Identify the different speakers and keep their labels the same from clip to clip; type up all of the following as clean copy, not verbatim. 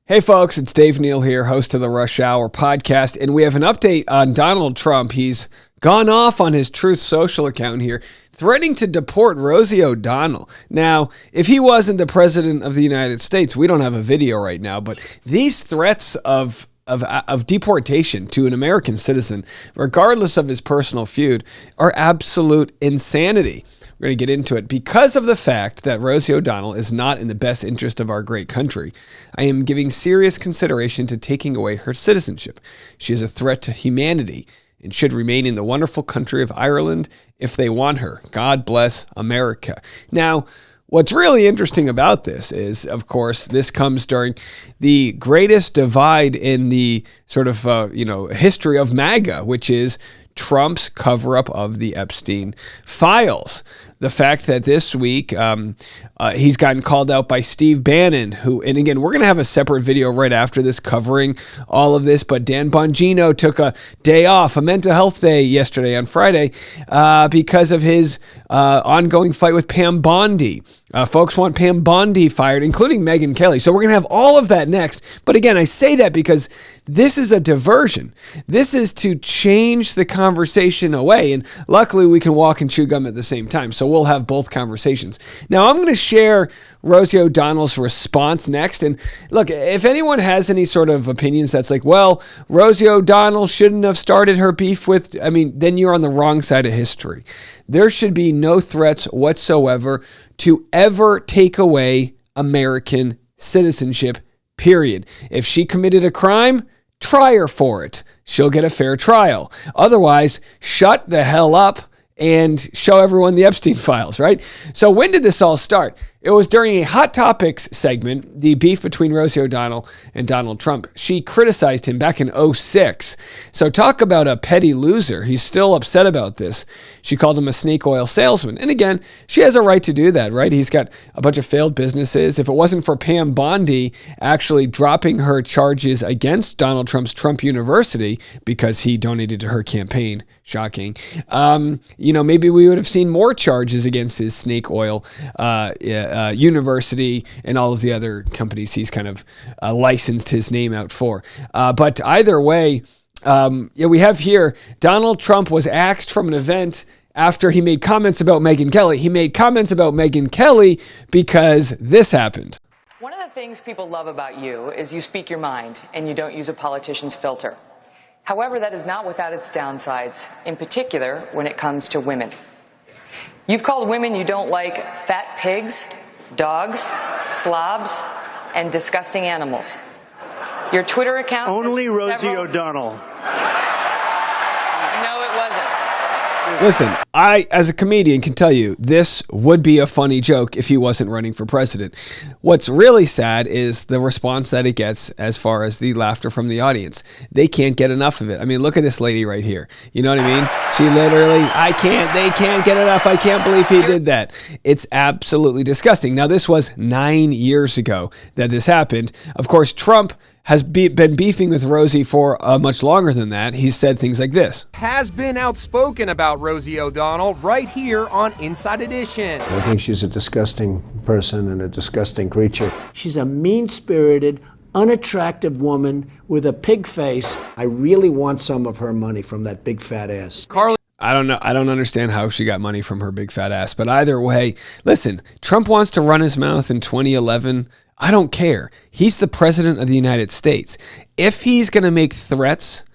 Speaker 1: Hey folks, it's Dave Neal here, host of the Rush Hour podcast, and we have an update on Donald Trump. He's gone off on his Truth Social account here, threatening to deport Rosie O'Donnell. Now, if he wasn't the president of the United States, we don't have a video right now, but these threats of deportation to an American citizen, regardless of his personal feud, are absolute insanity. We're going to get into it. Because of the fact that Rosie O'Donnell is not in the best interest of our great country, I am giving serious consideration to taking away her citizenship. She is a threat to humanity and should remain in the wonderful country of Ireland if they want her. God bless America. Now, what's really interesting about this is, of course, this comes during the greatest divide in the sort of, history of MAGA, which is Trump's cover-up of the Epstein files. The fact that this week he's gotten called out by Steve Bannon, and again, we're going to have a separate video right after this covering all of this, but Dan Bongino took a day off, a mental health day yesterday on Friday, because of his ongoing fight with Pam Bondi. Folks want Pam Bondi fired, including Megyn Kelly. So we're going to have all of that next. But again, I say that because this is a diversion. This is to change the conversation away. And luckily, we can walk and chew gum at the same time. So we'll have both conversations. Now, I'm going to share Rosie O'Donnell's response next. And look, if anyone has any sort of opinions that's like, well, Rosie O'Donnell shouldn't have started her beef with, then you're on the wrong side of history. There should be no threats whatsoever to ever take away American citizenship, period. If she committed a crime, try her for it. She'll get a fair trial. Otherwise, shut the hell up and show everyone the Epstein files, right? So when did this all start? It was during a Hot Topics segment, the beef between Rosie O'Donnell and Donald Trump. She criticized him back in 2006. So talk about a petty loser. He's still upset about this. She called him a snake oil salesman. And again, she has a right to do that, right? He's got a bunch of failed businesses. If it wasn't for Pam Bondi actually dropping her charges against Donald Trump's Trump University because he donated to her campaign, shocking, maybe we would have seen more charges against his snake oil university and all of the other companies he's kind of licensed his name out for. But either way, we have here, Donald Trump was axed from an event after he made comments about Megyn Kelly. He made comments about Megyn Kelly because this happened.
Speaker 2: One of the things people love about you is you speak your mind and you don't use a politician's filter. However, that is not without its downsides, in particular when it comes to women. You've called women you don't like fat pigs, dogs, slobs, and disgusting animals. Your Twitter account...
Speaker 3: Only Rosie O'Donnell.
Speaker 2: No, it wasn't.
Speaker 1: Listen, I, as a comedian, can tell you this would be a funny joke if he wasn't running for president. What's really sad is the response that it gets as far as the laughter from the audience. They can't get enough of it. Look at this lady right here. You know what I mean? She literally, they can't get enough. I can't believe he did that. It's absolutely disgusting. Now, this was 9 years ago that this happened. Of course, Trump has been beefing with Rosie for much longer than that. He's said things like this.
Speaker 4: Has been outspoken about Rosie O'Donnell right here on Inside Edition.
Speaker 5: I think she's a disgusting person and a disgusting creature.
Speaker 6: She's a mean-spirited, unattractive woman with a pig face. I really want some of her money from that big fat ass.
Speaker 1: I don't know. I don't understand how she got money from her big fat ass. But either way, listen, Trump wants to run his mouth in 2011. I don't care. He's the president of the United States. If he's going to make threats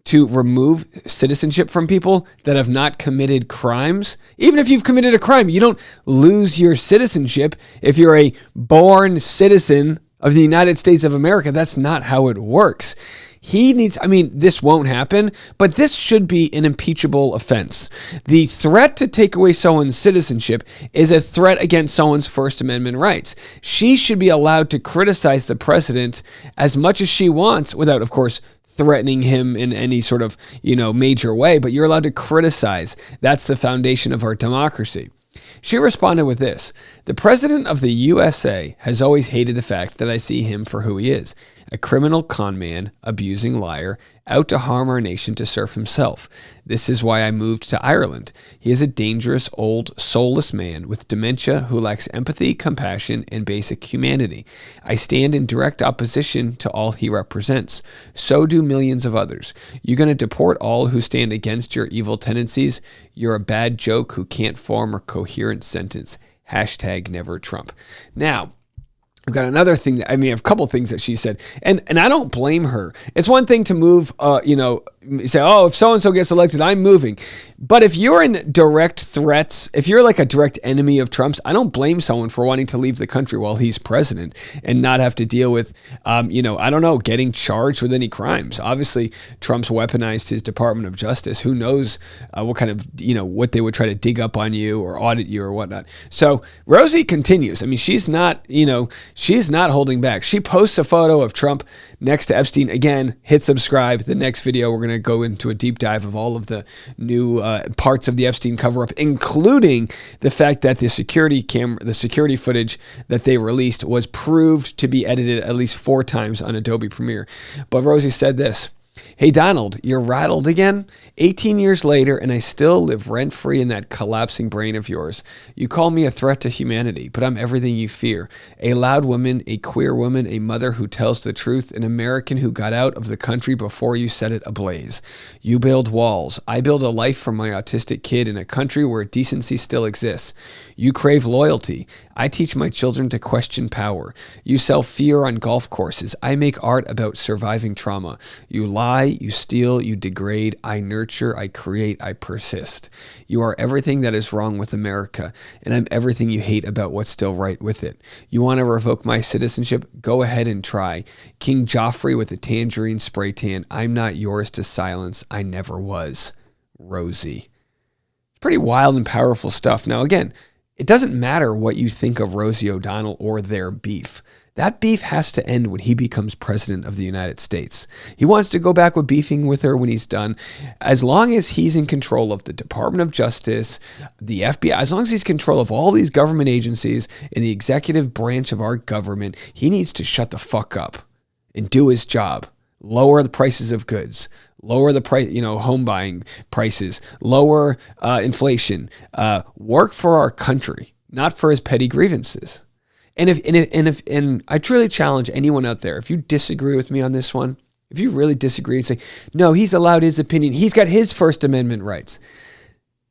Speaker 1: to remove citizenship from people that have not committed crimes, even if you've committed a crime, you don't lose your citizenship if you're a born citizen of the United States of America. That's not how it works. He needs, this won't happen, but this should be an impeachable offense. The threat to take away someone's citizenship is a threat against someone's First Amendment rights. She should be allowed to criticize the president as much as she wants without, of course, threatening him in any sort of, major way, but you're allowed to criticize. That's the foundation of our democracy. She responded with this: "The president of the USA has always hated the fact that I see him for who he is, a criminal con man, abusing liar, out to harm our nation to serve himself. This is why I moved to Ireland. He is a dangerous, old, soulless man with dementia who lacks empathy, compassion, and basic humanity. I stand in direct opposition to all he represents. So do millions of others. You're going to deport all who stand against your evil tendencies? You're a bad joke who can't form a coherent sentence. Hashtag never Trump." Now, I've got another thing. A couple things that she said, and I don't blame her. It's one thing to move, say, oh, if so-and-so gets elected, I'm moving. But if you're in direct threats, if you're like a direct enemy of Trump's, I don't blame someone for wanting to leave the country while he's president and not have to deal with, getting charged with any crimes. Obviously, Trump's weaponized his Department of Justice. Who knows what kind of, what they would try to dig up on you or audit you or whatnot. So Rosie continues. She's not holding back. She posts a photo of Trump next to Epstein. Again, hit subscribe. The next video, we're going to go into a deep dive of all of the new parts of the Epstein cover-up, including the fact that the security footage that they released was proved to be edited at least 4 times on Adobe Premiere. But Rosie said this: "Hey, Donald, you're rattled again? 18 years later, and I still live rent-free in that collapsing brain of yours. You call me a threat to humanity, but I'm everything you fear. A loud woman, a queer woman, a mother who tells the truth, an American who got out of the country before you set it ablaze. You build walls. I build a life for my autistic kid in a country where decency still exists. You crave loyalty. I teach my children to question power. You sell fear on golf courses. I make art about surviving trauma. You lie, you steal, you degrade. I nurture, I create, I persist. You are everything that is wrong with America, and I'm everything you hate about what's still right with it. You want to revoke my citizenship? Go ahead and try. King Joffrey with a tangerine spray tan. I'm not yours to silence. I never was. Rosie." It's pretty wild and powerful stuff. Now, again, it doesn't matter what you think of Rosie O'Donnell or their beef. That beef has to end when he becomes president of the United States. He wants to go back with beefing with her when he's done. As long as he's in control of the Department of Justice, the FBI, as long as he's in control of all these government agencies and the executive branch of our government, he needs to shut the fuck up and do his job. Lower the prices of goods. Lower the price, home buying prices. Lower inflation. Work for our country, not for his petty grievances. And I truly challenge anyone out there, if you disagree with me on this one, if you really disagree and say, no, he's allowed his opinion, he's got his First Amendment rights.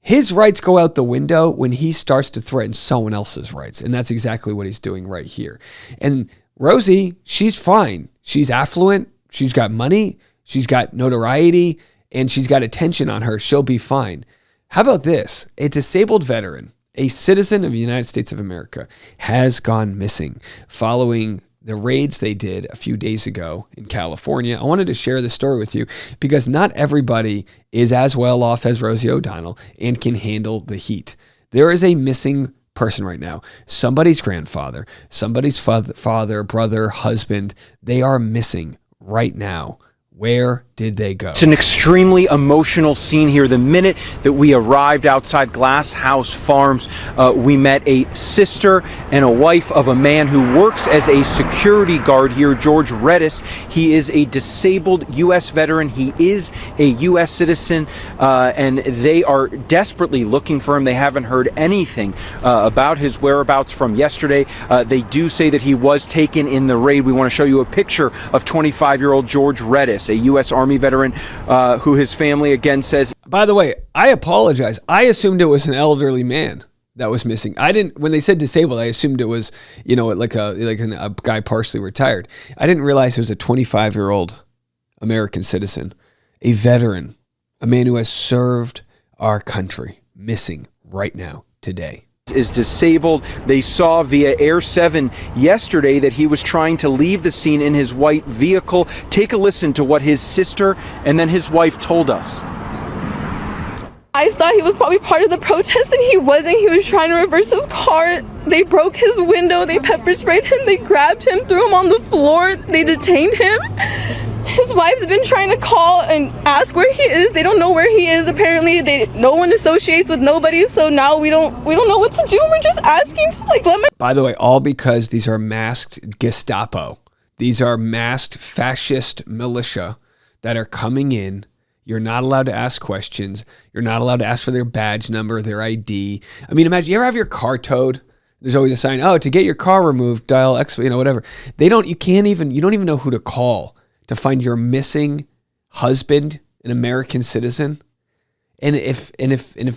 Speaker 1: His rights go out the window when he starts to threaten someone else's rights. And that's exactly what he's doing right here. And Rosie, she's fine. She's affluent. She's got money. She's got notoriety. And she's got attention on her. She'll be fine. How about this? A disabled veteran, a citizen of the United States of America, has gone missing following the raids they did a few days ago in California. I wanted to share this story with you because not everybody is as well off as Rosie O'Donnell and can handle the heat. There is a missing person right now. Somebody's grandfather, somebody's father, brother, husband. They are missing right now. Where did they go?
Speaker 3: It's an extremely emotional scene here. The minute that we arrived outside Glass House Farms, we met a sister and a wife of a man who works as a security guard here, George Redis. He is a disabled U.S. veteran. He is a U.S. citizen, and they are desperately looking for him. They haven't heard anything about his whereabouts from yesterday. They do say that he was taken in the raid. We want to show you a picture of 25-year-old George Redis, a U.S. Army veteran who his family again says.
Speaker 1: By the way, I apologize. I assumed it was an elderly man that was missing. I didn't, when they said disabled, I assumed it was, like a guy partially retired. I didn't realize it was a 25-year-old American citizen, a veteran, a man who has served our country, missing right now, today.
Speaker 3: Is disabled. They saw via Air 7 yesterday that he was trying to leave the scene in his white vehicle. Take a listen to what his sister and then his wife told us.
Speaker 7: I thought he was probably part of the protest, and he wasn't. He was trying to reverse his car. They broke his window. They pepper sprayed him. They grabbed him, threw him on the floor. They detained him. His wife's been trying to call and ask where he is. They don't know where he is. Apparently, no one associates with nobody. So now we don't know what to do. We're just asking to let my.
Speaker 1: By the way, all because these are masked Gestapo. These are masked fascist militia that are coming in. You're not allowed to ask questions. You're not allowed to ask for their badge number, their ID. I mean, imagine you ever have your car towed. There's always a sign, oh, to get your car removed, dial X, whatever. You don't even know who to call to find your missing husband, an American citizen. And if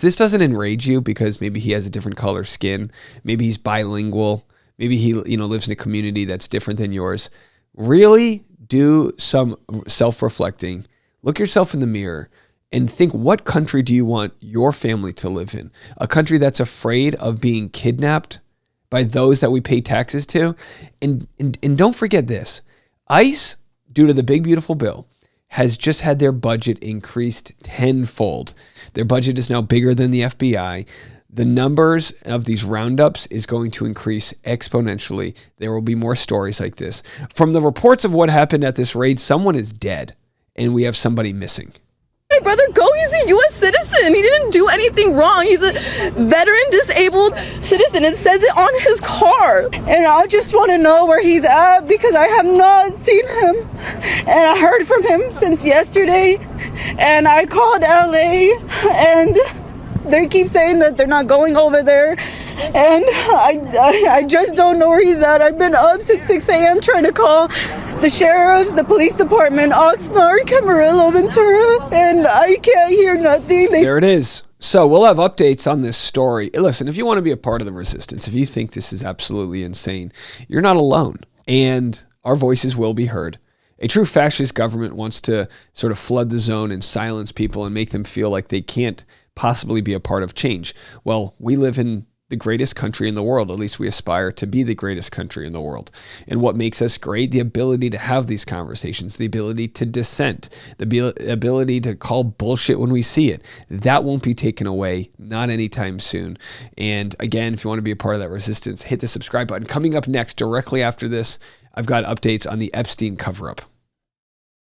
Speaker 1: this doesn't enrage you because maybe he has a different color skin, maybe he's bilingual, maybe he lives in a community that's different than yours, really do some self-reflecting. Look yourself in the mirror and think, what country do you want your family to live in? A country that's afraid of being kidnapped by those that we pay taxes to? And don't forget this. ICE, due to the big beautiful bill, has just had their budget increased tenfold. Their budget is now bigger than the FBI. The numbers of these roundups is going to increase exponentially. There will be more stories like this. From the reports of what happened at this raid, someone is dead. And we have somebody missing.
Speaker 7: My brother go, he's a U.S. citizen. He didn't do anything wrong. He's a veteran disabled citizen. It says it on his car.
Speaker 8: And I just want to know where he's at because I have not seen him. And I heard from him since yesterday. And I called LA and they keep saying that they're not going over there. And I just don't know where he's at. I've been up since 6 a.m. trying to call the sheriffs, the police department, Oxnard, Camarillo, Ventura, and I can't hear nothing.
Speaker 1: There it is. So we'll have updates on this story. Listen, if you want to be a part of the resistance, if you think this is absolutely insane, you're not alone. And our voices will be heard. A true fascist government wants to sort of flood the zone and silence people and make them feel like they can't possibly be a part of change. Well, we live in the greatest country in the world. At least we aspire to be the greatest country in the world. And what makes us great? The ability to have these conversations, the ability to dissent, the ability to call bullshit when we see it. That won't be taken away, not anytime soon. And again, if you want to be a part of that resistance, hit the subscribe button. Coming up next, directly after this, I've got updates on the Epstein cover-up.